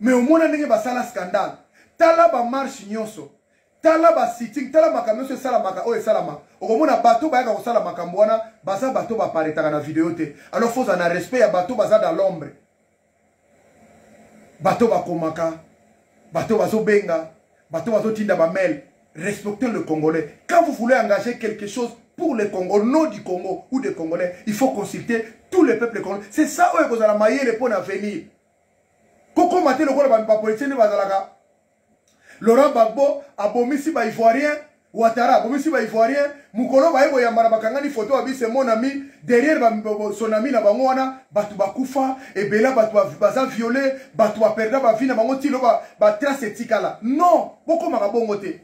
Mais au moins, il y a un scandale. Tala ba marche nyonso. Tala ba sitting. Tala makambo se salamaka. Oye salama. Au moins, bateau ba yaka salamaka mbwana. Baza bateau ba paretaka na vidéo te. Alors, faut en respect à bateau baza dans l'ombre. Bateau ba komaka. Bateau bazo benga. Bateau bazo tinda ba mail. Respectez le Congolais. Quand vous voulez engager quelque chose pour le Congo, non du Congo ou des Congolais, il faut consulter tous les peuples congolais. C'est ça où vous allez mailler les points à venir. Koko maté le kola ba politicien bazalaka. Laurent Gbagbo abomisi ba ivoirien, Ouattara abomisi ba ivoirien, mukolo ba yebo ya mara bakangani photo abise mon ami derrière son ami na bango wana batu bakufa ebela batu baza violé, batu ba perdre ba vie na bango tilo ba trace etikala. Non, boko makabongo te.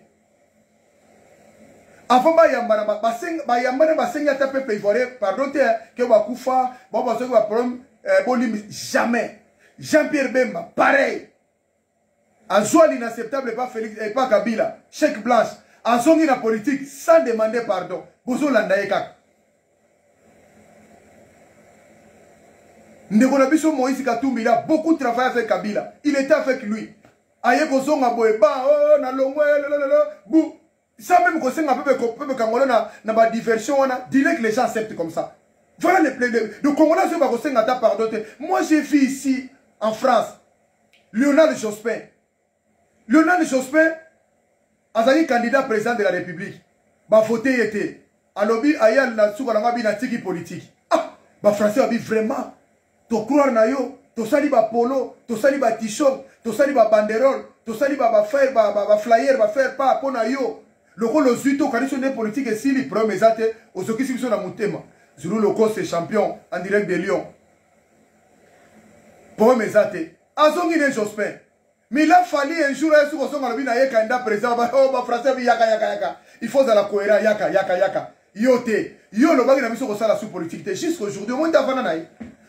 Avant ba yambana ba yambana ba senga ta pepe ivoirien, pardon te que bakufa, ba bazo ba problème bolim jamais. Jean-Pierre Bemba, pareil. Azoual inacceptable et pas Félix et pas Kabila. Chèque blanche. Azongi la politique sans demander pardon. Bozo landaeka. Ndekonabiso Moïse Katumbi, il a beaucoup travaillé avec Kabila. Il était avec lui. Aye Kozonga Boeba, oh, na longwe, bou. Ça même qu'on sait un peu Congolais na ba diversion, on a direct les gens acceptent comme ça. Voilà les plaies de Congolais, c'est pas qu'on sait un pardon. Moi j'ai vu ici en France, Léonard Jospin. Léonard Jospin, azali candidat président de la République. Ba voté était. Alobi ayal na souka na na tiki politique. Ah, ba français abi vraiment. To croire na yo, to sali ba polo, to sali ba t-shirt, to sali ba banderole, to sali ba faire ba flyer, ba faire pas pona yo. Loko lo zuito kandiso de politique et si li premier zate osoki sibiso na mutema. Zulu loko c'est champion en direct de Lyon. Premier zate. Azongi ne Jospin. Mais il a fallu un jour un jour on a vu na candidat président ba français bi yaka. Il faut la cohérence yaka. Yote, yo le bagi na biso ko sala sous politique jusqu'aujourd'hui au monde avant naï.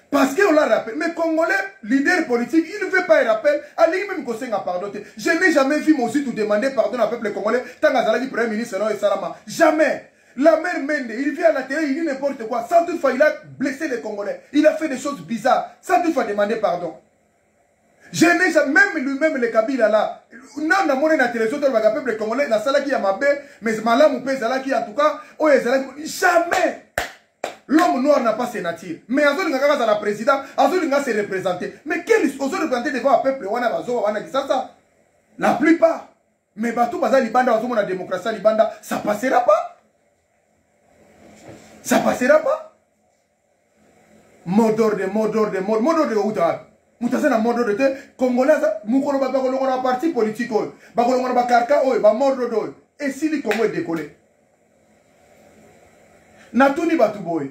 Parce qu'on l'a rappelé. Mais Congolais, leader politique, il ne veut pas un rappel. Allez même qu'on s'en a pardonné. Je n'ai jamais vu mon site demander pardon au peuple congolais. Tant que dit premier ministre et Salama. Jamais. La mère Mende, il vient à la télé, il dit n'importe quoi. Sans toutefois, il a blessé les Congolais. Il a fait des choses bizarres. Sans toutefois demander pardon. Je n'ai jamais, même lui-même, le Kabila là. Non, on a monnaie la télévision, le peuple congolais, la salle qui a ma belle, mais malam ou pèse là qui en tout cas, oh, jamais. L'homme noir n'a pas ses natures. Mais Azol Ngaka à la présidente, Azol Ngaka s'est représenté. Mais quel est représenté devant un peuple la plupart. Mais Batou Baza Libanda, la démocratie Libanda, ça passera pas. Ça passera pas. Mot d'ordre Outa. Moutazen a mot d'ordre de Congolais, Moukolo Bakolongo a parti politique, Bakolongo Bakarka, mot d'ordre. Et si le Congo est décollé. Natuni Batuboy.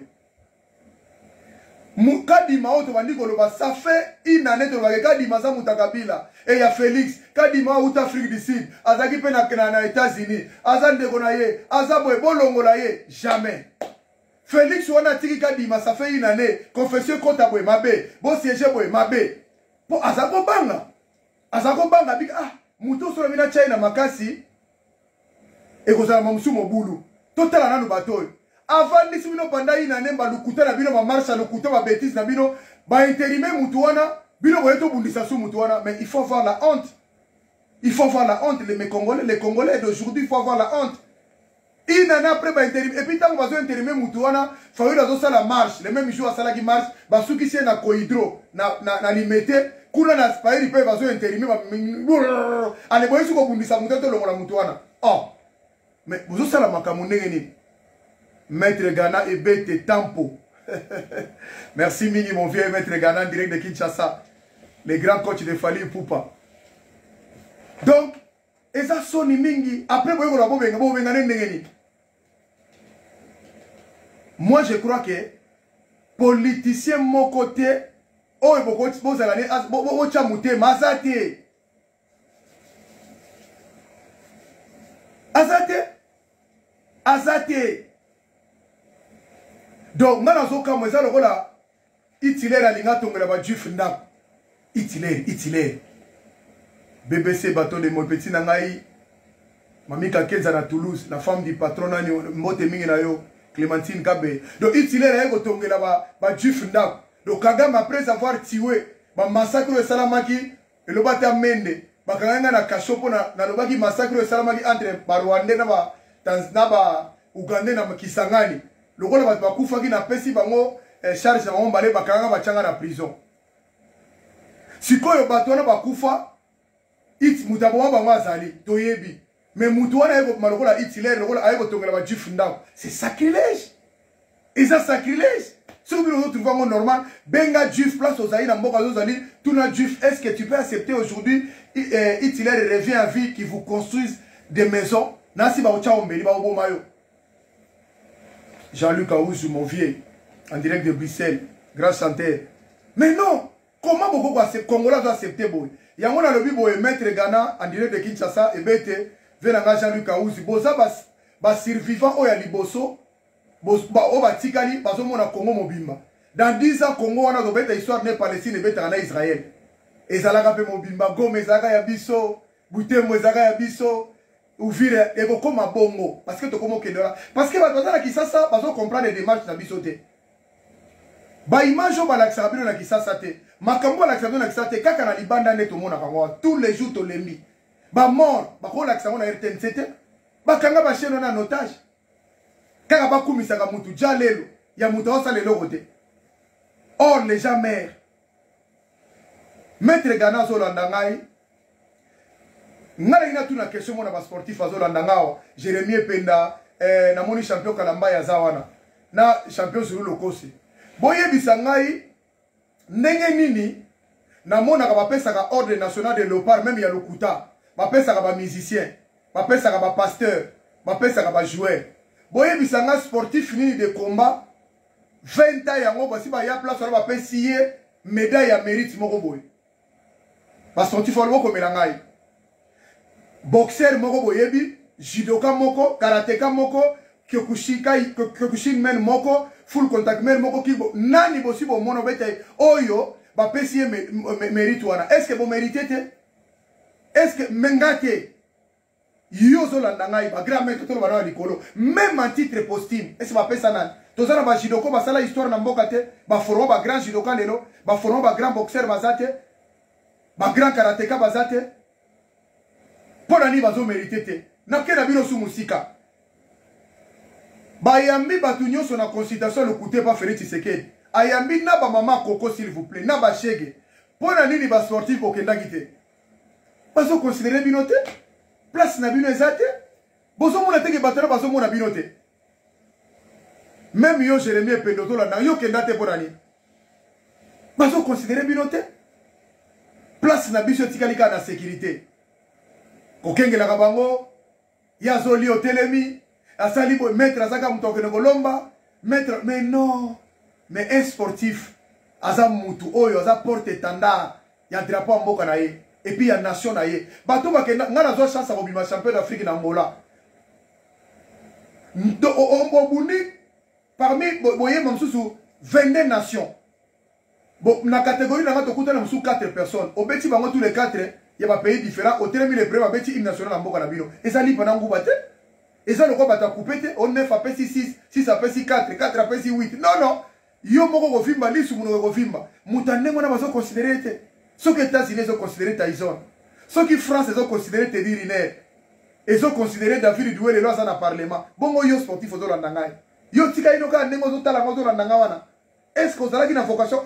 Kadima Oto Bandikoloba, ça fait une année de Kadima Mutakabila. Et il y a Félix, Kadima Outa Afrique du Sud, Azaki Penakena États-Unis, Azan de Gonaye, Azabwe Bolongolaye, jamais. Félix Wanatiki Kadima, ça fait une année, confession contre Abwe Mabe, bon siège Abwe Mabe. Pour Azako Banga. Azako Banga, ah, Mouto sur la mina China Makasi, et Gozala Mamsou Mobulu. Total Ananu Batoy. Avant de nous pendant une année, ba lukuta na bino ba marche na lukuta ba bêtise na bino ba intérimer mutuana bino boyeto bundisa sou mutuana, mais il faut voir la honte. Il faut voir la honte les Congolais d'aujourd'hui, il faut voir la honte. Une année après ba intérimer et puis tant que ba intérimer mutuana, faut dans ça la marche, les mêmes jours à sala qui marche, ba souki c'est na kohydro na limité, kuna na spairi pe ba intérimer ba allez boyeto ko bundisa mutuana longola mutuana. Oh. Mais vous ça la makamundenge ni Maître Ghana et Bete Tampo. Merci Mini, mon vieux Maître Ghana, en direct de Kinshasa. Les grands coachs de Fali Poupa. Donc, et ça sonne mingi. Après, moi, je crois que politicien, mon côté, oh, vous allez Mazate. Azate. Donc, Manazoka, moi, le rôle Itiler à l'Ingatonga, la Juif Ndap. Itiler. BBC bateau de mon petit Nangaï. Mamika Kenza à Toulouse, la femme du patron, Mote Mingayo, Clémentine Kabe. Donc, Itiler à Egotonga, la Juif Ndap. Donc, Kagame, après avoir tué, massacre de Salamaki, et le bata Mende, Bakanga na Kashopo, na Lobaki, massacre de Salamaki entre Barwande, Naba, Ougandais, na Kisangani. Le rôle va bakufa qui n'a pas si bango charge na balé bakanga bachanga na prison. Sikoyo batona bakufa it mutabwa bango azali toyebi. Mais mutuana ego malokola itile le rôle aego tongela ba juif ndako. C'est sacrilège. Et ça sacrilège. Si vous nous trouvons normal, benga juif place aux aïe na mboka zozali, tout na juif, est-ce que tu peux accepter aujourd'hui itile revient à vie qui vous construisent des maisons? Nasi ba ocha ombeli ba obomayo. Jean-Luc Aouzou, mon vieux, en direct de Bruxelles, grand chanteur. Mais non, comment beaucoup de Congolais doivent accepter? Il y a un lobby pour mettre Ghana en direct de Kinshasa et Bete, venant Jean-Luc Aouzou. Boza bas survivant au Yaliboso, au Batikali, parce qu'on a Congo Mobimba. Dans 10 ans, Congo, on a une histoire de Palestine et Bete en Israël. Et ça l'a fait Mobimba, Gome, Zaga Yabiso, Boutem, Zaga Yabiso. Ouvrir et comme un bongo parce que tu comment que parce que bazana qui ça parce qu'on comprend les démarches na bisoté ba image au balaxabino na qui ça té makambo balaxabino na qui ça té kaka na libanda ne tout mona kango tous les jours to lembi ba mort ba ko laxabino na RTNCT ba kanga ba cheno na otage kaka ba kumisa ka mutu jalelo ya mutu osa lelo côté or les gens meurent. Maître Ghana Zolandangai ngala ina tuna question mona ba sportif azolanda ngao Jérémie Penda na moni champion Kalamba ya zawana na champion Zulu Lokosi boye bisangai ndenge nini na mona ka bapesa ordre national de Léopard même ya lokuta bapesa ka ba musicien bapesa ka ba pasteur bapesa ka ba joueur boye bisanga sportif nini de combat 20 ans yango basi ba ya place ba pesi médaille ya mérite moko boye ba sportif olo ko melangai boxeur moko boyebi judoka moko karateka moko kyokushin men moko full contact men moko kibo nani bosi bo mono bete oyo ba pesi mérite wana est-ce que bo mérite te est-ce que mengate yozo landangai ba grand maître to ba likolo même en titre posthume est-ce que ba pesa nani tozana ba jidoko ba sala histoire na mboka te ba formo ba grand judoka lelo ba formo ba grand boxeur bazate ba grand karateka bazate pona ni bazo mérite te na kena bino su musika bayambi batu nyonso na consultation lokuté pas Félix Tshisekedi ayambi na ba mama Koko s'il vous plaît na ba chege pona nini ba sportif okendaki te bazo considérer bino te place na bino ezate bozo mona teke batara bazo mona bino te même yo Jérémie Pendoto la na yo kenda te pona ni bazo considérer bino te place na biso tikalika na sécurité kokengela bango yazoli otelemi asali bo maître azaka mutokene kolomba maître mais non mais un sportif aza mutu oyo aza porte étendard ya drapeau mboka na ye et puis ya nation na ye bato bakenda ngana zo chance ko bima champion d'Afrique na Angola ndo ombobuni parmi boye mamsusu 22 nations bon na catégorie na ngato kutana msu 4 personnes obeti bango tous les 4 il y a des pays différents. Au terme, les premiers bêtis national en Boka Nabino. Et ça, il y a un groupe. Et ça, le groupe a coupé. On 9 à 6, 6 à 4, 4 à 8. Non, non. Yo moko refimba, li su mono refimba. Moutane mona bazo considéré. Ce que États-Unis ont considéré Tyson. Ce qui France ont considéré Teddy Riner. Ils ont considéré David Doué les lois dans le Parlement. Bon, yo sportif au Zolandangai. Yo tika inoka nemo zotala ngozo Landangawana. Est-ce que vous avez une vocation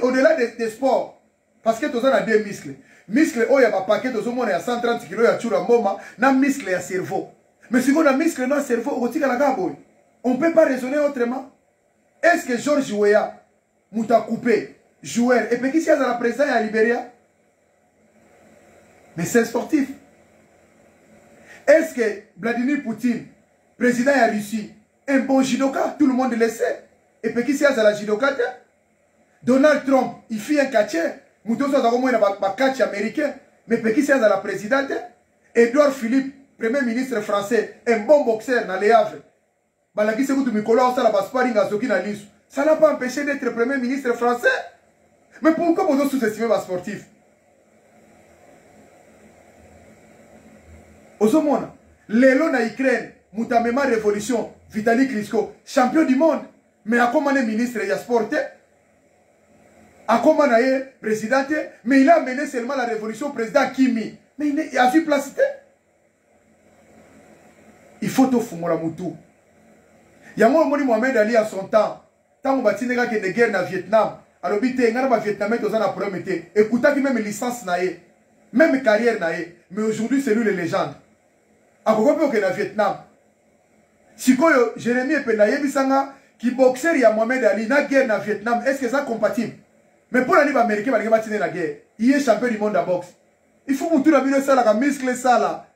au-delà des sports? Parce que tu as des muscles. Muscle oyo ya paquet de zomo ya 130 kg ya chura mboma na muscle ya cerveau. Mais si on a muscle dans le cerveau, on ne peut pas raisonner autrement. Est-ce que George Weah m'a coupé joueur et puis qui c'est à la présidence à Libéria? Mais c'est sportif. Est-ce que Vladimir Poutine, président de la Russie, un bon judoka? Tout le monde le sait. Et puis qui c'est à la judoka? Donald Trump, il fait un catcher. Moutoso a moins un catch américain. Mais puis qui c'est à la présidente? Edouard Philippe, premier ministre français, un bon boxeur dans les Havres. Balaki se kutu Mikola osala basparing à Soki na lisu. Ça n'a pas empêché d'être premier ministre français. Mais pourquoi vous sous-estimez les sportifs? Osomona, Lélo na Ukraine, Moutamema Révolution, Vitali Klitschko, champion du monde. Mais à comment le ministre il a sporté? À comment il est président? Mais il a mené seulement la révolution président Kimi. Mais il a su placité. Il faut tout fumola moutou. Yango moni Mohamed Ali à son temps. Tant on bâtit nega de guerre na Vietnam. Alors bite ngana ba Vietnamais tous en problème était. Écoutez même licence naé, même carrière naé. Mais aujourd'hui c'est lui les légendes. A pourquoi que na Vietnam? Sikoyo Jérémie Penaye bisanga qui boxeur ya Mohamed Ali na guerre na Vietnam. Est-ce que ça compatible? Mais pour l'année américain va bâtir la guerre. Il est champion du monde à boxe. Il faut moutou la bino ça la muscle ça là.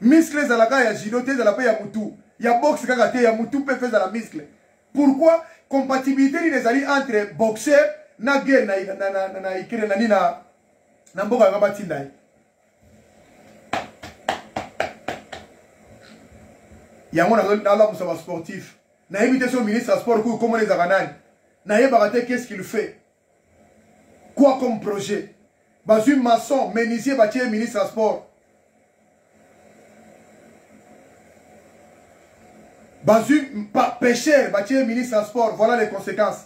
Muscle za la ga ya jidote za la pa ya moutou. Il y a boxe kaka te ya moutou peut faire la muscle. Pourquoi compatibilité les alliés entre boxeur na guerre na ikire na nina na mboka ga batinda. Ya mona dans la musa sportif. Na éviter son ministre à sport comment les aganani. Na yebagate qu'est-ce qu'il fait? Quoi comme projet? Bazum maçon, menuisier, bâtier, ministre à sport. Bazum pêcheur, bâtier, ministre à sport. Voilà les conséquences.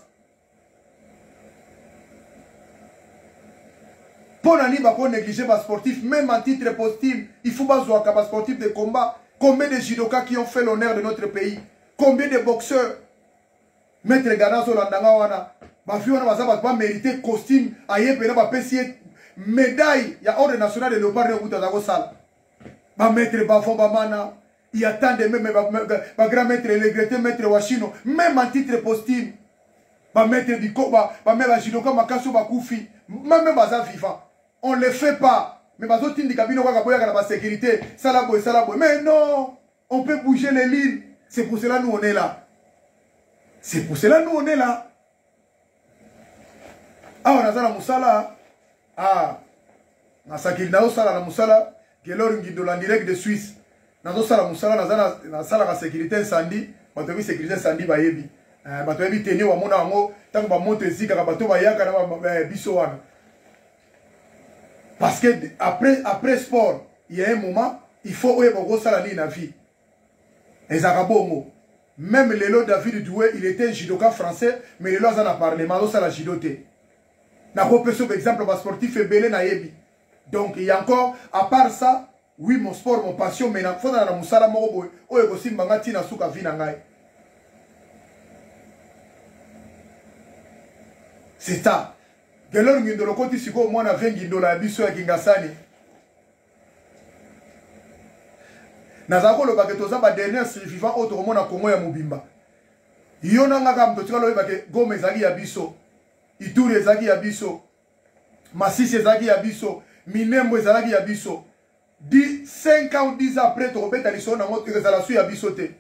Pour n'ani pas négliger les sportifs, même en titre posthume, il faut pas jouer à sportif de combat. Combien de judokas qui ont fait l'honneur de notre pays? Combien de boxeurs? Maître Ganazo Landangawana. Ma fille, on va mériter costume, aïe, pena, pessier, médaille ya ordre national de léopard de kuta zako sala ba maître bafon ba mana il y a tant de même ba grand maître le regretté maître Washino même en titre posthume ba maître du koba ba même ba jidoka makaso ba kufi même ba za vivant on le fait pas mais ba zoti ndi kabino kwa boya kana ba sécurité sala boy mais non on peut bouger les lignes c'est pour cela nous on est là c'est pour cela nous on est là ah on a ça la musala ah na sakiri na osala la musala gelor ngidola direct de Suisse na sala musala na sala la sécurité incendie bato bi sécurité incendie ba yebi bato yebi tenir wa mona ngo tango ba moto ezika ka bato ba yaka na biso wana parce que après sport il y a un moment il faut oye boko sala ni na vie ezaka bongo même Lelo David Doué il était judoka français mais Lelo a na parlé ma sala judoté na ko peso exemple ba sportif ebele na yebi donc il y a encore à part ça oui mon sport mon passion mais na fona na musala moko boy oyo ko simba ngati na suka vina ngai c'est ça gelor ngindolo koti siko mwana vengi dola biso ya kingasani nazako lo baketo za ba dernier survivant auto komona Kongo ya mobimba yona ngaka mtotika lo bake Goma ezaki ya biso Ituri ezaki ya biso Masisi ezaki ya biso Minembo ezaki ya biso 5 ans ou 10 ans après tokobeta liso na ngoto ezala su ya biso te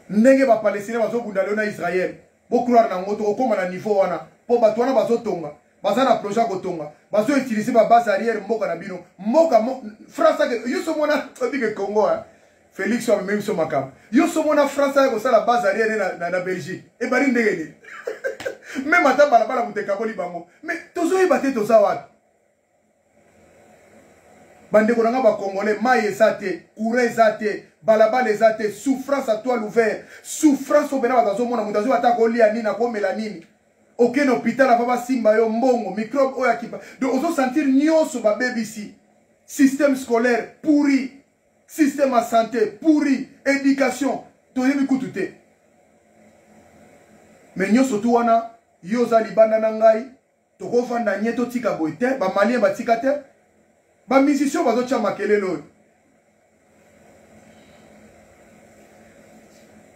ndenge ba palestinien bazobunda leo na Israël bo croire na ngoto okoma na niveau wana po bato wana bazotonga baza na projet kotonga bazo utiliser ba base arrière mboka na bino mboka France ke yoso mona tobike Congo Félix wa même so makam yoso mona France ko sala base arrière na Belgique e bari ndenge ni même ata balabala muteka boli bango mais tozo yebate toza wapi bande konanga ba congolais mai ezate courant ezate balabala ezate souffrance à toi l'ouvert souffrance au bena bazo mona mutazo ata ko lia nini na ko mela nini aucun hôpital ava ba simba yo mbongo microbe oya kipa donc ozo sentir nyonso ba BBC système scolaire pourri système à santé pourri éducation to yebi kutute mais nyonso tu wana yo za libanda na ngai to ko fanda nyeto tika boite ba malien ba tika te ba musicien bazo tia makelelo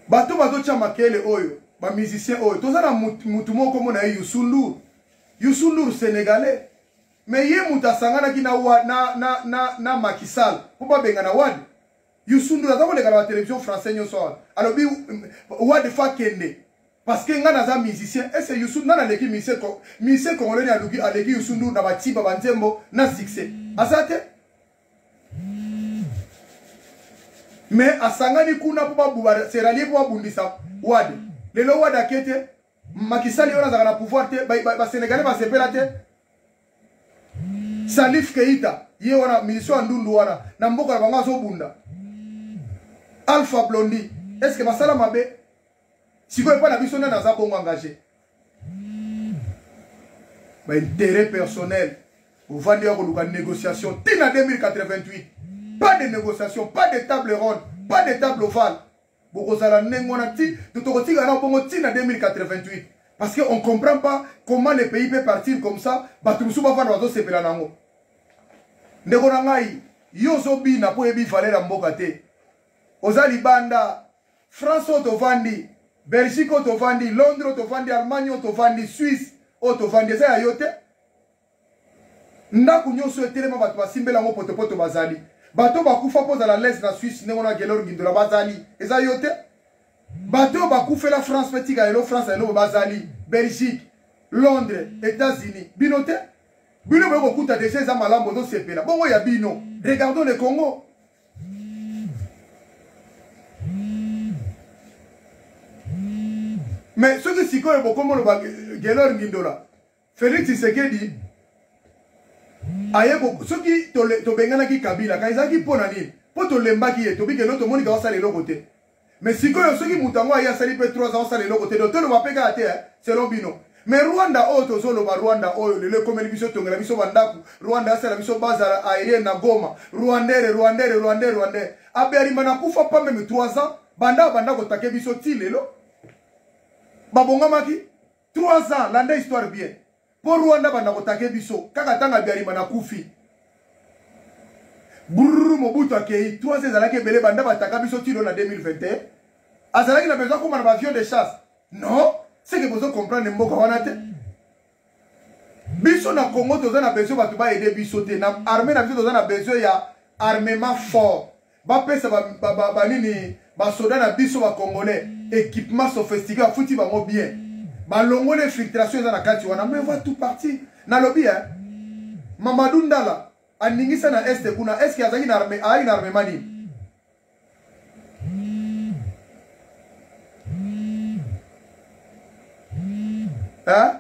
bato bazo tia makele oyo ba musicien oyo toza na mutu moko mona Youssou Ndour sénégalais mais ye muta sangana ki na Macky Sall po ba benga na Wade Youssou Ndour azako le la télévision française nyoso alors bi Wade fa kende parce que nga naza musicien et c'est Youssou na leki musicien congolais aluki aleki Youssou Ndour na batiba banzembo na succès asate mais asangani kuna po ba buba serali po bundisa Wade lelo Wade akete Macky Sall yona za na pouvoir te ba sénégalais ba sepela te Salif Keita ye wana musicien ndundu wana na mboka na bango so bunda Alpha Blondy est-ce que basala mabe si vous n'avez pas la mission dans un bon engagé, intérêt personnel, vous vendez une négociation. Tina 2088, pas de négociation, pas de table ronde, pas de table ovale. Vous allez Tina 2088 parce qu'on ne comprend pas comment le pays peut partir comme ça. Batumsu va vendre votre sepelanango. Negonangai, yozobi na po ebi valeur mboka te. Ozali banda, France autovandi. Belgique autovandi, Londres autovandi, Allemagne autovandi, Suisse autovandi, ça ya yote. Ndaku nyonso etelema bato basimbela ngo potopoto bazali. Bato bakufa poza la l'est na Suisse ngona gelor ngindola bazali. Eza yote. Bato bakufa la France petika elo France elo bazali, Belgique, Londres, États-Unis. Binote. Bino beko kuta déjà za malambo do sepela. Bongo ya bino. Regardons le Congo. Mais ce qui est beaucoup comme le Gelor Ngindola, Félix Tshisekedi, ce qui te bengana ki Kabila, quand ils ont dit pour nani, pour te lemba qui est, to bi que l'autre monde va saler l'autre côté. Mais si ce qui moutango a sali peut 3 ans saler l'autre côté, d'autres ne va pas gâter, c'est l'obino. Mais Rwanda auto solo ba Rwanda oyo le comme le biso tongela biso bandaku, Rwanda sala biso bazara aérien na Goma, Rwandere. Aberi mana kufa pas même 3 ans, banda ko take biso tilelo. Babonga maki 3 ans, l'année histoire bien. pour Rwanda banda kotake biso kaka tanga biarima na kufi brrr Mobutu akei 3 ans ezalaki ebele banda bataka biso tilo na 2021 azalaki na besoin kuma na avion de chasse non c'est que vous comprendre mboka wana te biso na Congo toza na besoin batu ba aider biso te na armée na biso toza na besoin ya armement fort ba pesa ba nini ba soda na biso ba congolais équipement sophistiqué afuti bango bien ba longo les filtration za na kati wana mais va tout partir na lobby hein Mamadou Ndala aningisa na est kuna est-ce qu'il y a une armée a une armée mani hein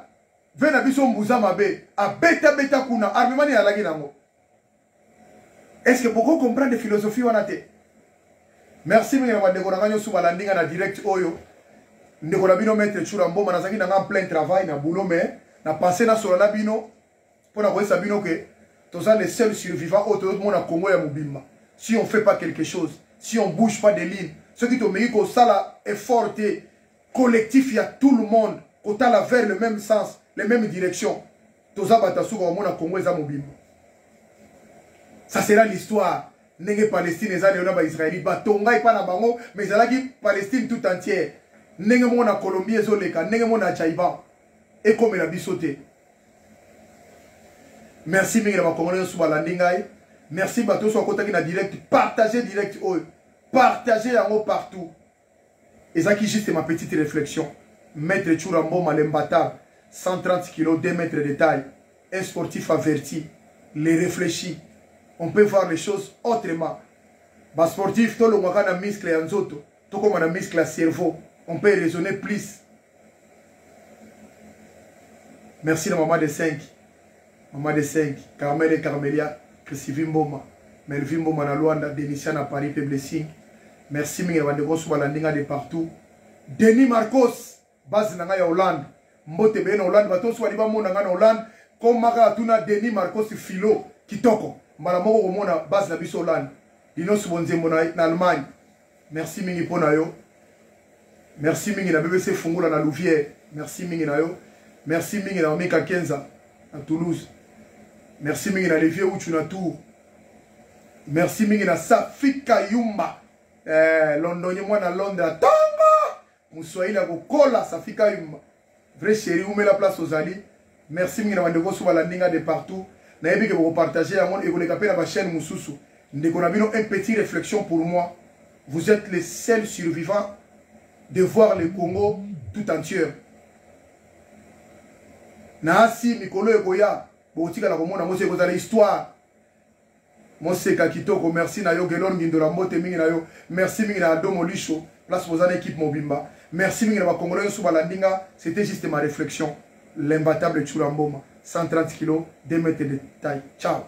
vena biso mbuza mabe a beta kuna armée mani alagi nango. Est-ce que beaucoup comprendre de philosophie wana te? Merci mingi na bandeko na nganyo suba landinga na direct oyo. Ndeko na bino maître Tshura Mboma na zaki na nga plein travail na boulot mais na passé na solo na bino pour na koyesa bino que tous les seuls survivants au tout le monde à Congo ya Mobimba. Si on fait pas quelque chose, si on bouge pas des lignes, ceux qui te mérite au sala effort collectif, il y a tout le monde au tala vers le même sens, les mêmes directions. Tous abattu au monde à Congo ya Mobimba. Ça sera l'histoire. Nenge Palestine et Zane ba Israéli ba tonga pa na bango mais zalaki Palestine tout entière. Nenge mo na Colombie ezoleka, nenge mo na Chaiba. Et comme la bisoté. Merci mingi na Congolais sous balandingai. Merci bato so kotaki na direct, partagez direct eux. Partagez yango partout. Et ça qui juste ma petite réflexion. Maître Tshura Mboma l'imbattable, 130 kg, 2 mètres de taille, un sportif averti, les réfléchis. On peut voir les choses autrement. Bas sportif, tout le monde a un muscle en zoto, tout comme un muscle à cerveau. On peut raisonner plus. Merci la maman de 5. Maman de 5. Carmel et Carmelia. Chrissy Mboma. Melvin Mboma na Luanda. Denisia na Paris Peblessing. Merci mingi na bandeko sou balandinga de partout. Denis Marcos. Base na nga ya Hollande. Mbote be na Hollande. Bato sou baliba mo na nga na Hollande. Comme maka tuna Denis Marcos Philo. Kitoko. Mbala moko komona base na biso Hollande. Dino subonzembo na Allemagne. Merci mingi pona yo. Merci mingi na BBC Fungula na Louvière. Merci mingi na yo. Merci mingi na Omeka Kenza à Toulouse. Merci mingi na Levier Ouchu na Tour. Merci mingi na Safika Yumba. Londonien moi na Londres. Tonga! Moussoïla Kokola Safika Yumba. Vrai chéri, où met la place aux alliés. Merci mingi na Wandego Soubalandinga de partout. Na yebi que vous partagez à mon et vous les capez la chaîne Moussoussou. Ndeko na bino une petite réflexion pour moi. Vous êtes les seuls survivants de voir le Congo tout entier. Naasi mikolo ekoya botika la komona mose kozala histoire. Moseka kitoko merci na yo Gelor Ngindola mbote mingi na yo. Merci mingi na Adomo Lisho, place bozana équipe Mobimba. Merci mingi na bakongolais sou balandinga, c'était juste ma réflexion. L'imbattable Tshura Mboma, 130 kg, 2 mètres de taille. Ciao.